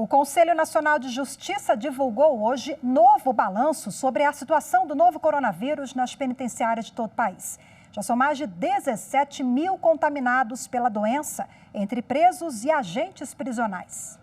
O Conselho Nacional de Justiça divulgou hoje novo balanço sobre a situação do novo coronavírus nas penitenciárias de todo o país. Já são mais de 17 mil contaminados pela doença, entre presos e agentes prisionais.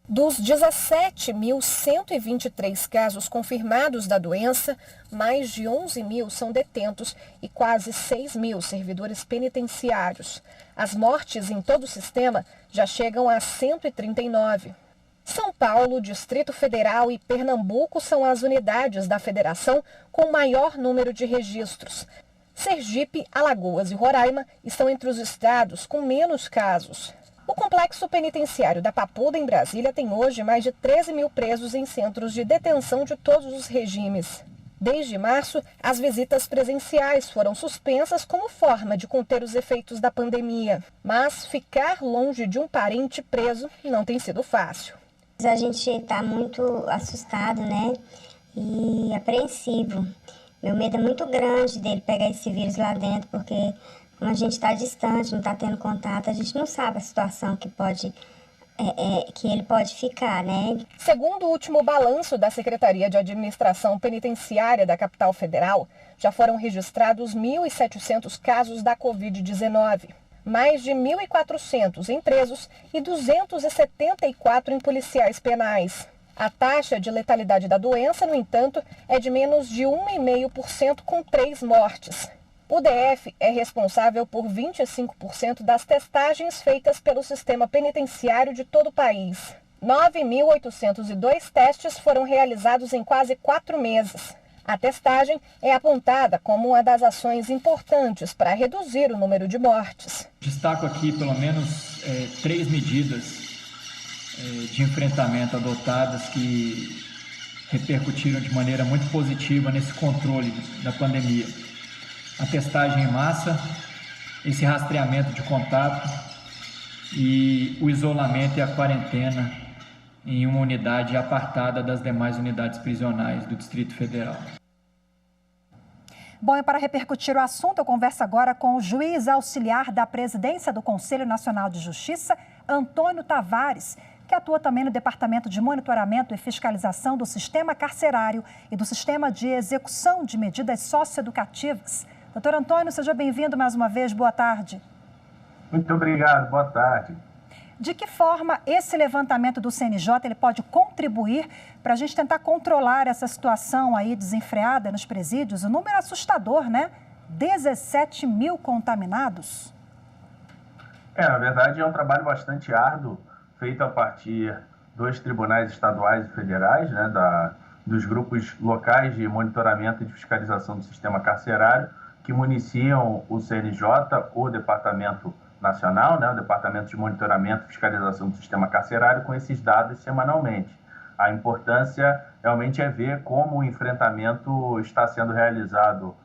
Dos 17.123 casos confirmados da doença, mais de 11 mil são detentos e quase 6 mil servidores penitenciários. As mortes em todo o sistema já chegam a 139. São Paulo, Distrito Federal e Pernambuco são as unidades da federação com maior número de registros. Sergipe, Alagoas e Roraima estão entre os estados com menos casos. O complexo penitenciário da Papuda, em Brasília, tem hoje mais de 13 mil presos em centros de detenção de todos os regimes. Desde março, as visitas presenciais foram suspensas como forma de conter os efeitos da pandemia. Mas ficar longe de um parente preso não tem sido fácil. A gente está muito assustado, né? E apreensivo. Meu medo é muito grande dele pegar esse vírus lá dentro, porque como a gente está distante, não está tendo contato, a gente não sabe a situação que ele pode ficar, né? Segundo o último balanço da Secretaria de Administração Penitenciária da Capital Federal, já foram registrados 1.700 casos da Covid-19. Mais de 1.400 em presos e 274 em policiais penais. A taxa de letalidade da doença, no entanto, é de menos de 1,5% com 3 mortes. O DF é responsável por 25% das testagens feitas pelo sistema penitenciário de todo o país. 9.802 testes foram realizados em quase 4 meses. A testagem é apontada como uma das ações importantes para reduzir o número de mortes. Destaco aqui pelo menos 3 medidas de enfrentamento adotadas que repercutiram de maneira muito positiva nesse controle da pandemia. A testagem em massa, esse rastreamento de contato e o isolamento e a quarentena em uma unidade apartada das demais unidades prisionais do Distrito Federal. Bom, e para repercutir o assunto, eu converso agora com o juiz auxiliar da presidência do Conselho Nacional de Justiça, Antônio Tavares, que atua também no Departamento de Monitoramento e Fiscalização do Sistema Carcerário e do Sistema de Execução de Medidas Socioeducativas. Doutor Antônio, seja bem-vindo mais uma vez. Boa tarde. Muito obrigado. Boa tarde. De que forma esse levantamento do CNJ ele pode contribuir para a gente tentar controlar essa situação aí desenfreada nos presídios? O número é assustador, né? 17 mil contaminados. Na verdade, é um trabalho bastante árduo, feito a partir dos tribunais estaduais e federais, né, dos grupos locais de monitoramento e de fiscalização do sistema carcerário, que municiam o CNJ, o Departamento Nacional, né, o Departamento de Monitoramento e Fiscalização do Sistema Carcerário, com esses dados semanalmente. A importância realmente é ver como o enfrentamento está sendo realizado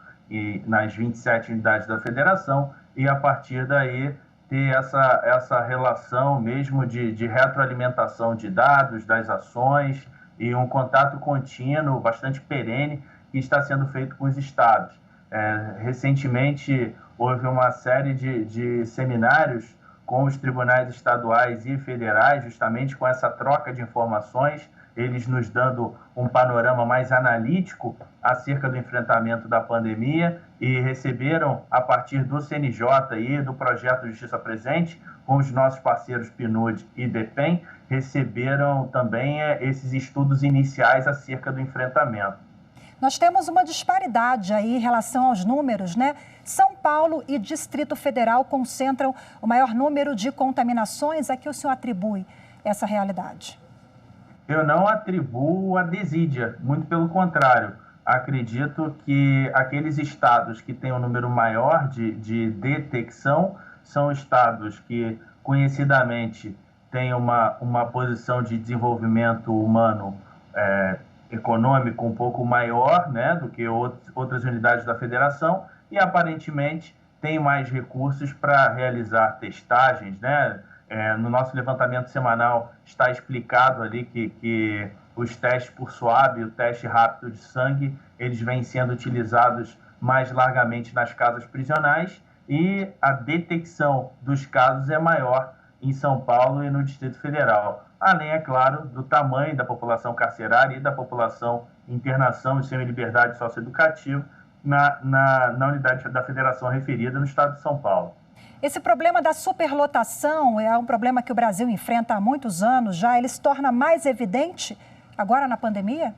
nas 27 unidades da federação e, a partir daí, ter essa relação mesmo de retroalimentação de dados, das ações e um contato contínuo, bastante perene, que está sendo feito com os estados. Recentemente, houve uma série de seminários com os tribunais estaduais e federais, justamente com essa troca de informações, eles nos dando um panorama mais analítico acerca do enfrentamento da pandemia, e receberam, a partir do CNJ e do projeto Justiça Presente, com os nossos parceiros PNUD e DEPEN, receberam também esses estudos iniciais acerca do enfrentamento. Nós temos uma disparidade aí em relação aos números, né? São Paulo e Distrito Federal concentram o maior número de contaminações. A que o senhor atribui essa realidade? Eu não atribuo a desídia, muito pelo contrário. Acredito que aqueles estados que têm um número maior de detecção são estados que, conhecidamente, têm uma posição de desenvolvimento humano econômico um pouco maior, né, do que outras unidades da federação, e aparentemente tem mais recursos para realizar testagens, né? No nosso levantamento semanal está explicado ali que os testes por SWAB e o teste rápido de sangue, eles vêm sendo utilizados mais largamente nas casas prisionais, e a detecção dos casos é maior em São Paulo e no Distrito Federal. Além, é claro, do tamanho da população carcerária e da população em internação e semi-liberdade socioeducativa na unidade da federação referida no estado de São Paulo. Esse problema da superlotação é um problema que o Brasil enfrenta há muitos anos já. Ele se torna mais evidente agora na pandemia?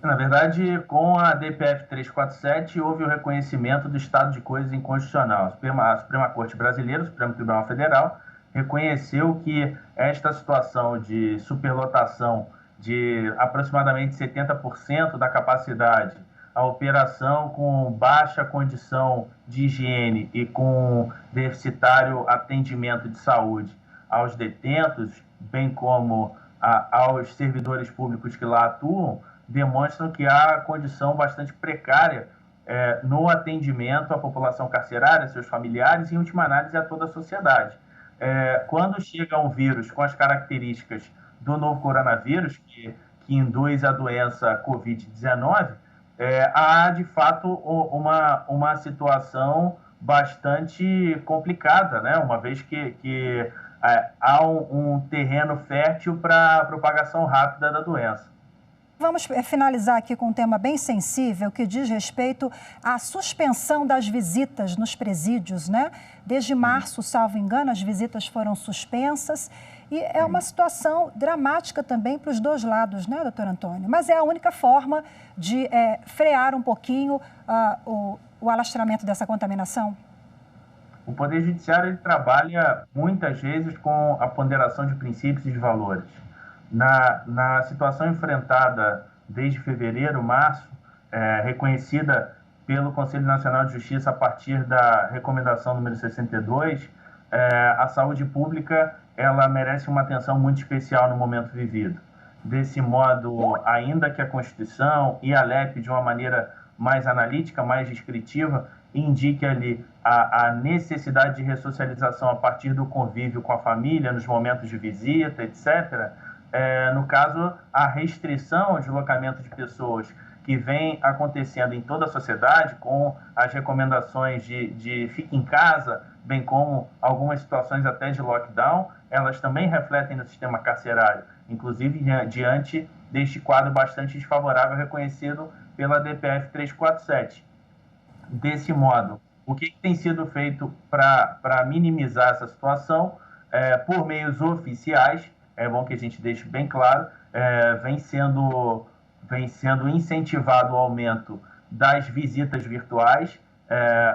Na verdade, com a DPF 347, houve o reconhecimento do estado de coisas inconstitucional. A Suprema Corte Brasileira, o Supremo Tribunal Federal, reconheceu que esta situação de superlotação de aproximadamente 70% da capacidade, a operação com baixa condição de higiene e com deficitário atendimento de saúde aos detentos, bem como aos servidores públicos que lá atuam, demonstram que há condição bastante precária no atendimento à população carcerária, seus familiares e, em última análise, a toda a sociedade. Quando chega um vírus com as características do novo coronavírus, que induz a doença Covid-19, há, de fato, uma situação bastante complicada, né? Uma vez que há um terreno fértil para a propagação rápida da doença. Vamos finalizar aqui com um tema bem sensível que diz respeito à suspensão das visitas nos presídios, né? Desde março, salvo engano, as visitas foram suspensas e é uma situação dramática também para os dois lados, né, doutor Antônio? Mas é a única forma de frear um pouquinho o alastramento dessa contaminação? O Poder Judiciário ele trabalha muitas vezes com a ponderação de princípios e de valores. Na situação enfrentada desde fevereiro, março, reconhecida pelo Conselho Nacional de Justiça a partir da recomendação número 62, a saúde pública ela merece uma atenção muito especial no momento vivido. Desse modo, ainda que a Constituição e a LEP, de uma maneira mais analítica, mais descritiva, indique ali a necessidade de ressocialização a partir do convívio com a família, nos momentos de visita, etc., no caso, a restrição ao deslocamento de pessoas que vem acontecendo em toda a sociedade, com as recomendações de fique em casa, bem como algumas situações até de lockdown, elas também refletem no sistema carcerário, inclusive diante deste quadro bastante desfavorável reconhecido pela DPF 347. Desse modo, o que tem sido feito para minimizar essa situação? Por meios oficiais, é bom que a gente deixe bem claro, vem sendo incentivado o aumento das visitas virtuais.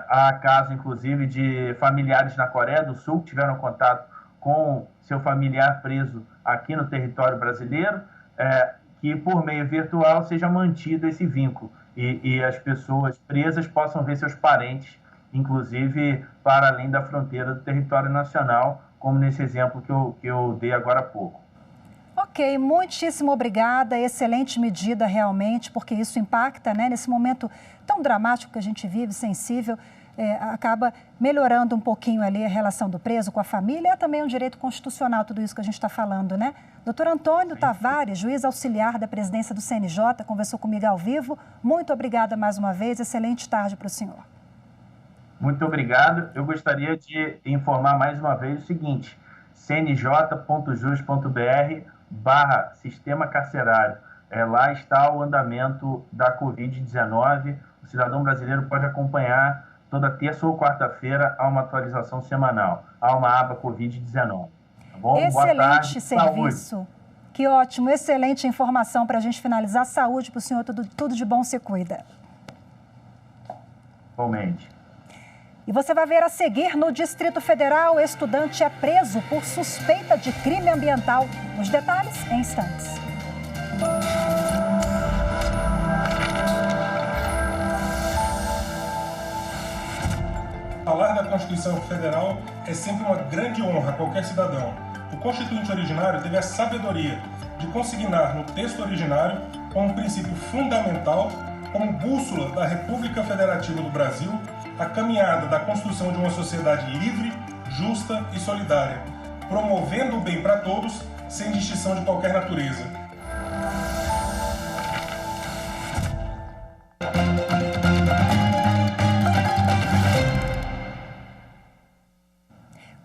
Há casos, inclusive, de familiares na Coreia do Sul que tiveram contato com seu familiar preso aqui no território brasileiro, que por meio virtual seja mantido esse vínculo e as pessoas presas possam ver seus parentes, inclusive para além da fronteira do território nacional, como nesse exemplo que eu dei agora há pouco. Ok, muitíssimo obrigada. Excelente medida realmente, porque isso impacta, né, nesse momento tão dramático que a gente vive, sensível, acaba melhorando um pouquinho ali a relação do preso com a família. É também um direito constitucional tudo isso que a gente está falando, né? Doutor Antônio Tavares, juiz auxiliar da presidência do CNJ, conversou comigo ao vivo. Muito obrigada mais uma vez. Excelente tarde para o senhor. Muito obrigado. Eu gostaria de informar mais uma vez o seguinte: cnj.jus.br/sistema carcerário. Lá está o andamento da Covid-19. O cidadão brasileiro pode acompanhar toda terça ou quarta-feira há uma atualização semanal. Há uma aba Covid-19. Tá bom? Excelente. Boa tarde. Serviço. Saúde. Que ótimo. Excelente informação para a gente finalizar. Saúde para o senhor. Tudo de bom, se cuida. Igualmente. E você vai ver a seguir: no Distrito Federal, estudante é preso por suspeita de crime ambiental. Os detalhes em instantes. Falar da Constituição Federal é sempre uma grande honra a qualquer cidadão. O Constituinte originário teve a sabedoria de consignar no texto originário como um princípio fundamental, como bússola da República Federativa do Brasil, a caminhada da construção de uma sociedade livre, justa e solidária, promovendo o bem para todos, sem distinção de qualquer natureza.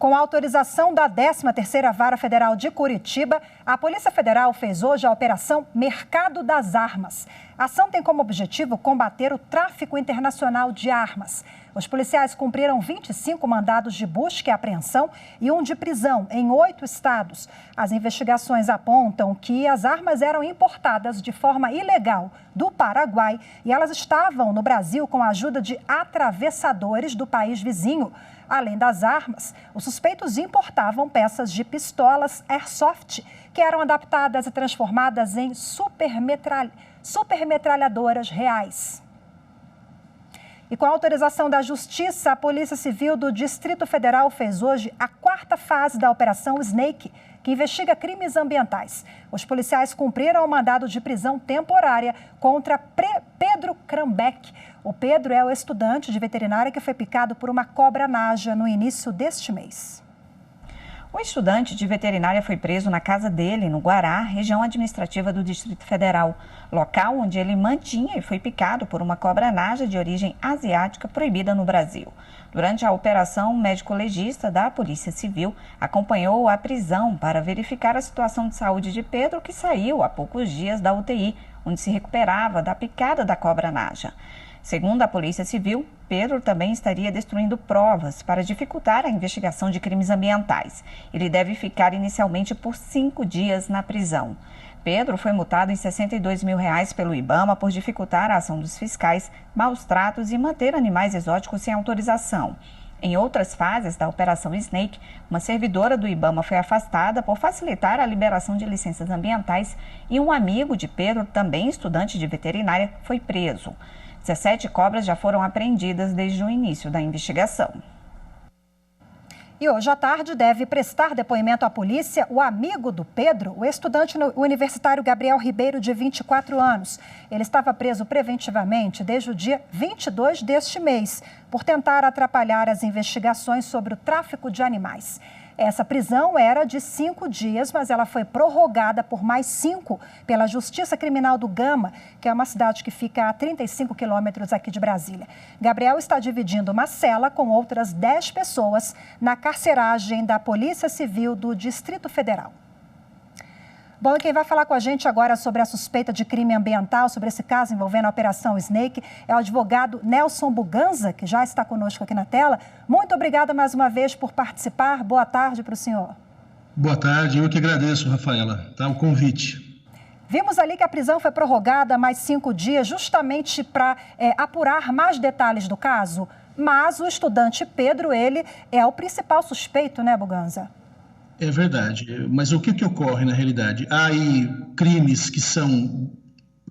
Com a autorização da 13ª Vara Federal de Curitiba, a Polícia Federal fez hoje a Operação Mercado das Armas. A ação tem como objetivo combater o tráfico internacional de armas. Os policiais cumpriram 25 mandados de busca e apreensão e um de prisão em 8 estados. As investigações apontam que as armas eram importadas de forma ilegal do Paraguai e elas estavam no Brasil com a ajuda de atravessadores do país vizinho. Além das armas, os suspeitos importavam peças de pistolas airsoft, que eram adaptadas e transformadas em supermetralhadoras reais. E com a autorização da Justiça, a Polícia Civil do Distrito Federal fez hoje a 4ª fase da Operação Snake, que investiga crimes ambientais. Os policiais cumpriram o mandado de prisão temporária contra Pedro Krambeck. O Pedro é o estudante de veterinária que foi picado por uma cobra naja no início deste mês. O estudante de veterinária foi preso na casa dele, no Guará, região administrativa do Distrito Federal, local onde ele mantinha e foi picado por uma cobra naja de origem asiática proibida no Brasil. Durante a operação, um médico legista da Polícia Civil acompanhou a prisão para verificar a situação de saúde de Pedro, que saiu há poucos dias da UTI, onde se recuperava da picada da cobra naja. Segundo a Polícia Civil, Pedro também estaria destruindo provas para dificultar a investigação de crimes ambientais. Ele deve ficar inicialmente por 5 dias na prisão. Pedro foi multado em R$62 mil pelo IBAMA por dificultar a ação dos fiscais, maus tratos e manter animais exóticos sem autorização. Em outras fases da Operação Snake, uma servidora do IBAMA foi afastada por facilitar a liberação de licenças ambientais e um amigo de Pedro, também estudante de veterinária, foi preso. 17 cobras já foram apreendidas desde o início da investigação. E hoje à tarde deve prestar depoimento à polícia o amigo do Pedro, o estudante universitário Gabriel Ribeiro, de 24 anos. Ele estava preso preventivamente desde o dia 22 deste mês, por tentar atrapalhar as investigações sobre o tráfico de animais. Essa prisão era de 5 dias, mas ela foi prorrogada por mais 5 pela Justiça Criminal do Gama, que é uma cidade que fica a 35 quilômetros aqui de Brasília. Gabriel está dividindo uma cela com outras 10 pessoas na carceragem da Polícia Civil do Distrito Federal. Bom, e quem vai falar com a gente agora sobre a suspeita de crime ambiental, sobre esse caso envolvendo a Operação Snake, é o advogado Nelson Buganza, que já está conosco aqui na tela. Muito obrigada mais uma vez por participar. Boa tarde para o senhor. Boa tarde, eu que agradeço, Rafaela, o convite. Vimos ali que a prisão foi prorrogada mais 5 dias, justamente para apurar mais detalhes do caso. Mas o estudante Pedro, ele é o principal suspeito, né, Buganza? É verdade, mas o que ocorre na realidade? Há aí crimes que são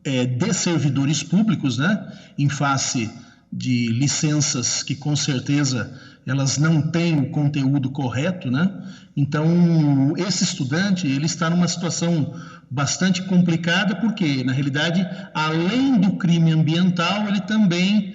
de servidores públicos, né? Em face de licenças que com certeza elas não têm o conteúdo correto, né? Então, esse estudante, ele está numa situação bastante complicada, porque, na realidade, além do crime ambiental, ele também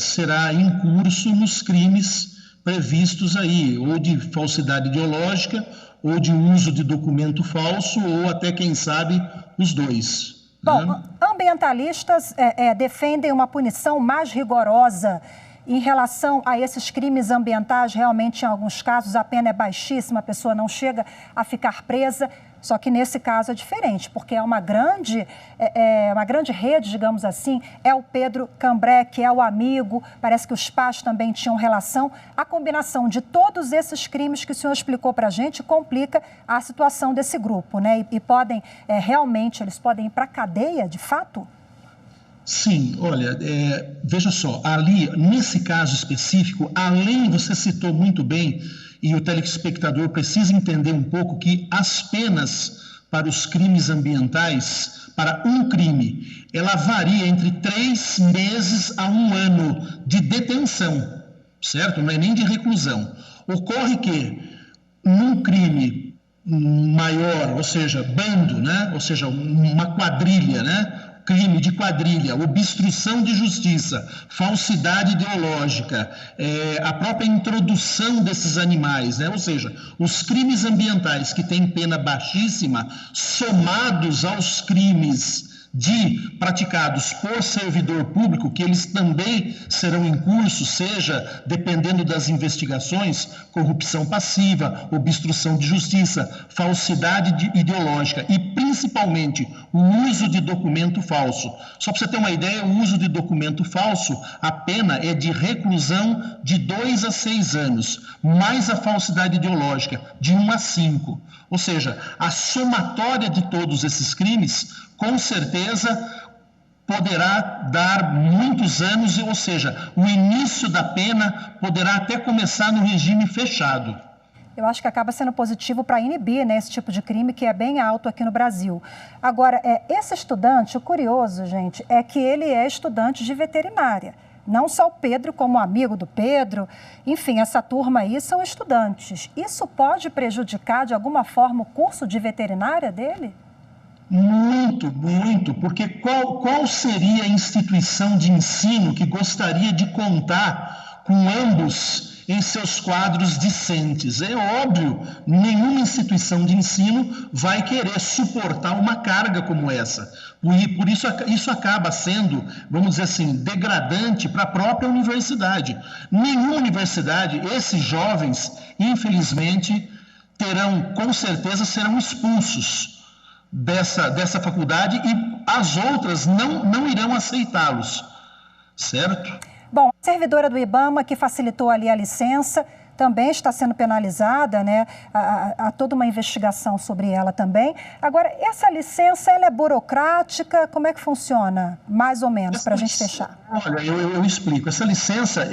será incurso nos crimes previstos aí, ou de falsidade ideológica, ou de uso de documento falso, ou até, quem sabe, os dois. Bom, né? Ambientalistas defendem uma punição mais rigorosa em relação a esses crimes ambientais. Realmente, em alguns casos, a pena é baixíssima, a pessoa não chega a ficar presa. Só que nesse caso é diferente, porque é uma grande rede, digamos assim. É o Pedro Krambeck, é o amigo, parece que os pais também tinham relação. A combinação de todos esses crimes que o senhor explicou para a gente complica a situação desse grupo, né? E podem, realmente, eles podem ir para a cadeia, de fato? Sim, olha, veja só, ali, nesse caso específico, além, você citou muito bem, e o telespectador precisa entender um pouco que as penas para os crimes ambientais, para um crime, ela varia entre 3 meses a 1 ano de detenção, certo? Não é nem de reclusão. Ocorre que, num crime maior, ou seja, bando, né? Ou seja, uma quadrilha, né? Crime de quadrilha, obstrução de justiça, falsidade ideológica, a própria introdução desses animais, né? Ou seja, os crimes ambientais que têm pena baixíssima, somados aos crimes praticados por servidor público, que eles também serão em curso, seja, dependendo das investigações, corrupção passiva, obstrução de justiça, falsidade ideológica e, principalmente, o uso de documento falso. Só para você ter uma ideia, o uso de documento falso, a pena é de reclusão de 2 a 6 anos, mais a falsidade ideológica, de 1 a 5. Ou seja, a somatória de todos esses crimes, com certeza, poderá dar muitos anos, ou seja, o início da pena poderá até começar no regime fechado. Eu acho que acaba sendo positivo para inibir, né, esse tipo de crime que é bem alto aqui no Brasil. Agora, esse estudante, o curioso, gente, é que ele é estudante de veterinária. Não só o Pedro, como o amigo do Pedro, enfim, essa turma aí são estudantes. Isso pode prejudicar de alguma forma o curso de veterinária dele? Muito, muito, porque qual seria a instituição de ensino que gostaria de contar com ambos em seus quadros discentes? É óbvio, nenhuma instituição de ensino vai querer suportar uma carga como essa. E por isso acaba sendo, vamos dizer assim, degradante para a própria universidade. Nenhuma universidade, esses jovens, infelizmente, com certeza serão expulsos dessa faculdade e as outras não irão aceitá-los, certo? Bom, a servidora do IBAMA que facilitou ali a licença também está sendo penalizada, né? Há toda uma investigação sobre ela também. Agora, essa licença, ela é burocrática? Como é que funciona, mais ou menos, para a gente fechar? Olha, eu explico. Essa licença,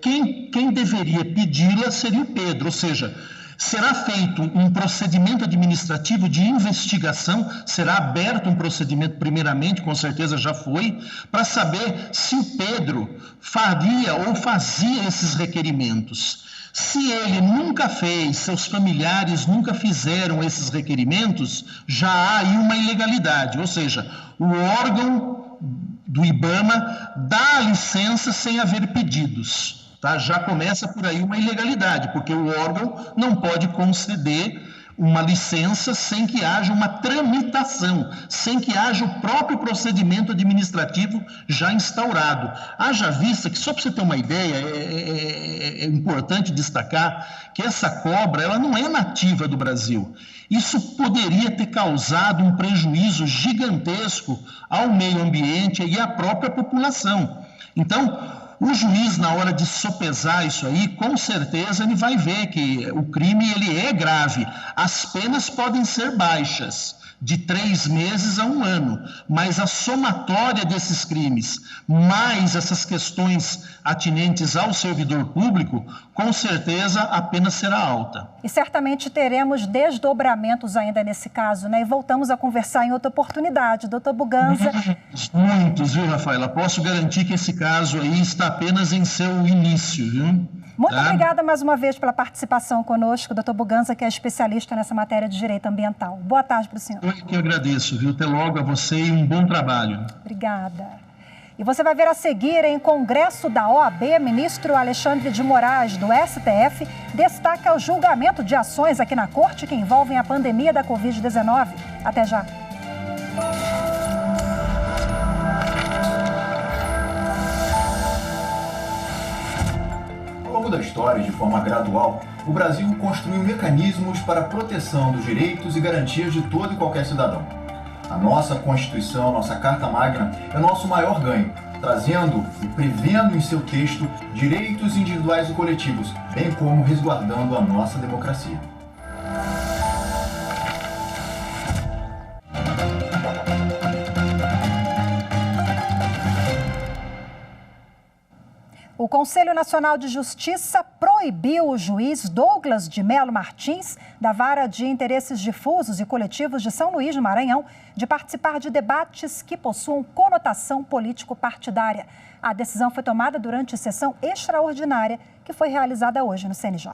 quem deveria pedi-la seria o Pedro, ou seja, será feito um procedimento administrativo de investigação, será aberto um procedimento primeiramente, com certeza já foi, para saber se o Pedro faria ou fazia esses requerimentos. Se ele nunca fez, seus familiares nunca fizeram esses requerimentos, já há aí uma ilegalidade, ou seja, o órgão do IBAMA dá a licença sem haver pedidos. Tá? Já começa por aí uma ilegalidade, porque o órgão não pode conceder uma licença sem que haja uma tramitação, sem que haja o próprio procedimento administrativo já instaurado. Haja vista que, só para você ter uma ideia, é importante destacar que essa cobra ela não é nativa do Brasil. Isso poderia ter causado um prejuízo gigantesco ao meio ambiente e à própria população. Então, o juiz, na hora de sopesar isso aí, com certeza ele vai ver que o crime ele é grave. As penas podem ser baixas, de 3 meses a 1 ano, mas a somatória desses crimes, mais essas questões atinentes ao servidor público, com certeza a pena será alta. E certamente teremos desdobramentos ainda nesse caso, né? E voltamos a conversar em outra oportunidade. Doutor Buganza. Muitos, viu, Rafaela? Posso garantir que esse caso aí está apenas em seu início, viu? Muito obrigada mais uma vez pela participação conosco, doutor Buganza, que é especialista nessa matéria de direito ambiental. Boa tarde para o senhor. Eu que agradeço, viu? Até logo a você e um bom trabalho. Obrigada. E você vai ver a seguir, em Congresso da OAB, ministro Alexandre de Moraes, do STF, destaca o julgamento de ações aqui na Corte que envolvem a pandemia da Covid-19. Até já. Ao longo da história, de forma gradual, o Brasil construiu mecanismos para a proteção dos direitos e garantias de todo e qualquer cidadão. A nossa Constituição, nossa Carta Magna, é o nosso maior ganho, trazendo e prevendo em seu texto direitos individuais e coletivos, bem como resguardando a nossa democracia. O Conselho Nacional de Justiça proibiu o juiz Douglas de Melo Martins, da Vara de Interesses Difusos e Coletivos de São Luís, no Maranhão, de participar de debates que possuam conotação político-partidária. A decisão foi tomada durante sessão extraordinária que foi realizada hoje no CNJ.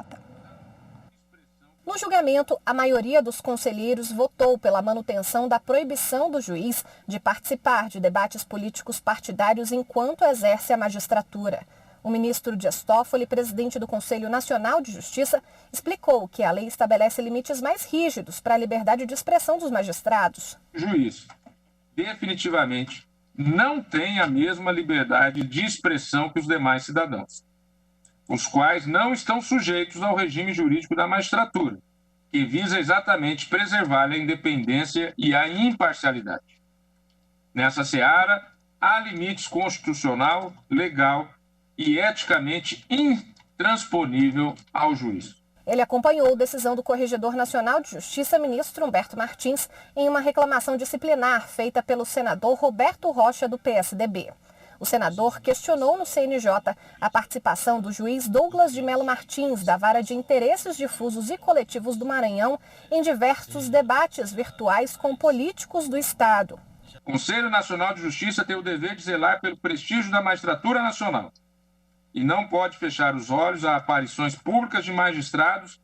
No julgamento, a maioria dos conselheiros votou pela manutenção da proibição do juiz de participar de debates políticos partidários enquanto exerce a magistratura. O ministro Dias Toffoli, presidente do Conselho Nacional de Justiça, explicou que a lei estabelece limites mais rígidos para a liberdade de expressão dos magistrados. O juiz definitivamente não têm a mesma liberdade de expressão que os demais cidadãos, os quais não estão sujeitos ao regime jurídico da magistratura, que visa exatamente preservar a independência e a imparcialidade. Nessa seara, há limites constitucional, legal e eticamente intransponível ao juízo. Ele acompanhou a decisão do Corregedor Nacional de Justiça, ministro Humberto Martins, em uma reclamação disciplinar feita pelo senador Roberto Rocha, do PSDB. O senador questionou no CNJ a participação do juiz Douglas de Melo Martins, da Vara de Interesses Difusos e Coletivos do Maranhão, em diversos debates virtuais com políticos do Estado. O Conselho Nacional de Justiça tem o dever de zelar pelo prestígio da magistratura nacional e não pode fechar os olhos a aparições públicas de magistrados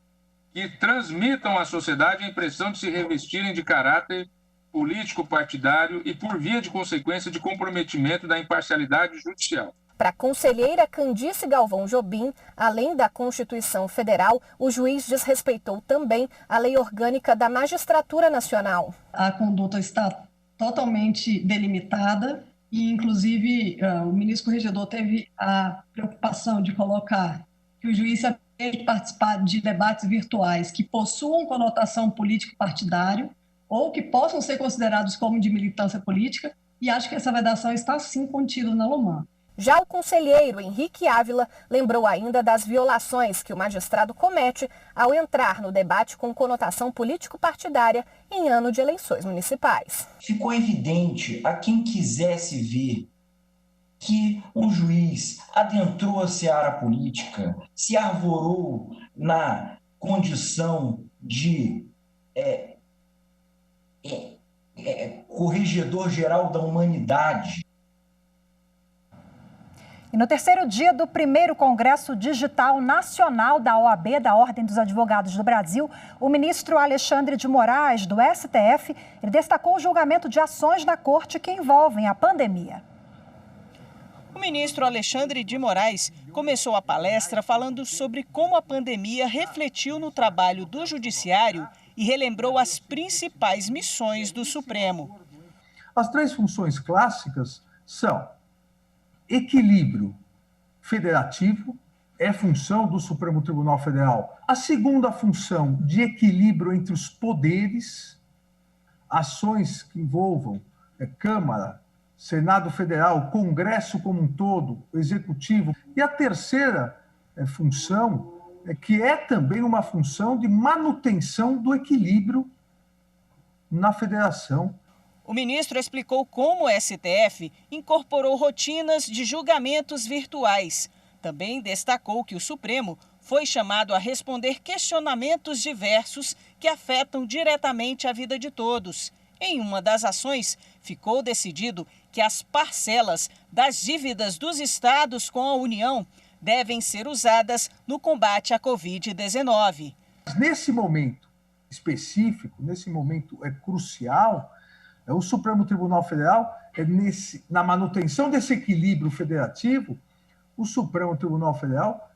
que transmitam à sociedade a impressão de se revestirem de caráter político partidário e, por via de consequência, de comprometimento da imparcialidade judicial. Para a conselheira Candice Galvão Jobim, além da Constituição Federal, o juiz desrespeitou também a Lei Orgânica da Magistratura Nacional. A conduta está totalmente delimitada e, inclusive, o ministro corregedor teve a preocupação de colocar que o juiz tem que participar de debates virtuais que possuam conotação político-partidário ou que possam ser considerados como de militância política, e acho que essa vedação está, sim, contida na LOMAN. Já o conselheiro Henrique Ávila lembrou ainda das violações que o magistrado comete ao entrar no debate com conotação político-partidária em ano de eleições municipais. Ficou evidente a quem quisesse ver que um juiz adentrou a seara política, se arvorou na condição de corregedor-geral da humanidade. E no terceiro dia do primeiro Congresso Digital Nacional da OAB, da Ordem dos Advogados do Brasil, o ministro Alexandre de Moraes, do STF, ele destacou o julgamento de ações na Corte que envolvem a pandemia. O ministro Alexandre de Moraes começou a palestra falando sobre como a pandemia refletiu no trabalho do Judiciário e relembrou as principais missões do Supremo. As três funções clássicas são: equilíbrio federativo, é função do Supremo Tribunal Federal. A segunda função, de equilíbrio entre os poderes, ações que envolvam Câmara, Senado Federal, Congresso como um todo, Executivo. E a terceira função, que é também uma função de manutenção do equilíbrio na federação. O ministro explicou como o STF incorporou rotinas de julgamentos virtuais. Também destacou que o Supremo foi chamado a responder questionamentos diversos que afetam diretamente a vida de todos. Em uma das ações, ficou decidido que as parcelas das dívidas dos estados com a União devem ser usadas no combate à Covid-19. Nesse momento específico, nesse momento crucial, o Supremo Tribunal Federal, na manutenção desse equilíbrio federativo, o Supremo Tribunal Federal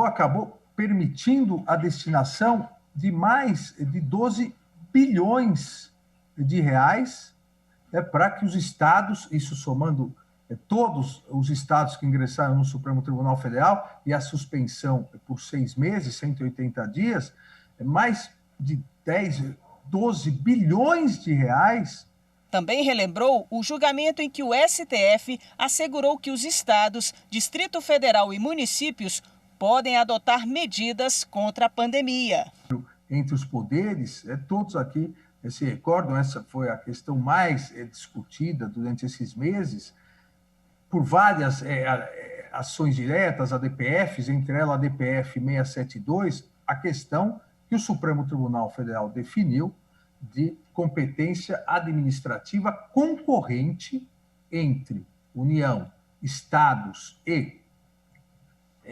acabou permitindo a destinação de mais de 12 bilhões de reais para que os estados, isso somando todos os estados que ingressaram no Supremo Tribunal Federal e a suspensão por 6 meses, 180 dias, mais de 12 bilhões de reais. Também relembrou o julgamento em que o STF assegurou que os estados, Distrito Federal e municípios podem adotar medidas contra a pandemia. Entre os poderes, todos aqui se recordam, essa foi a questão mais discutida durante esses meses, por várias ações diretas, ADPFs, entre elas a DPF 672, a questão que o Supremo Tribunal Federal definiu de competência administrativa concorrente entre União, estados e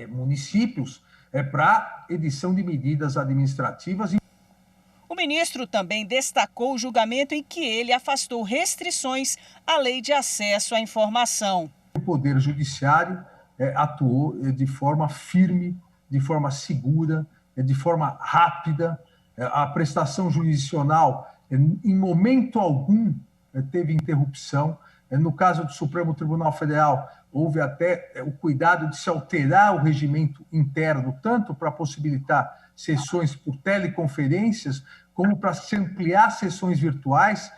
municípios para edição de medidas administrativas. O ministro também destacou o julgamento em que ele afastou restrições à lei de acesso à informação. O Poder Judiciário atuou de forma firme, de forma segura, de forma rápida. A prestação jurisdicional, em momento algum, teve interrupção. No caso do Supremo Tribunal Federal, houve até o cuidado de se alterar o regimento interno, tanto para possibilitar sessões por teleconferências, como para se ampliar sessões virtuais.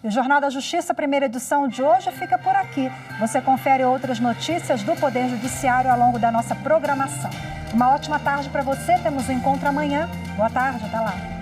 E o Jornal da Justiça, primeira edição de hoje, fica por aqui. Você confere outras notícias do Poder Judiciário ao longo da nossa programação. Uma ótima tarde para você, temos um encontro amanhã. Boa tarde, até lá.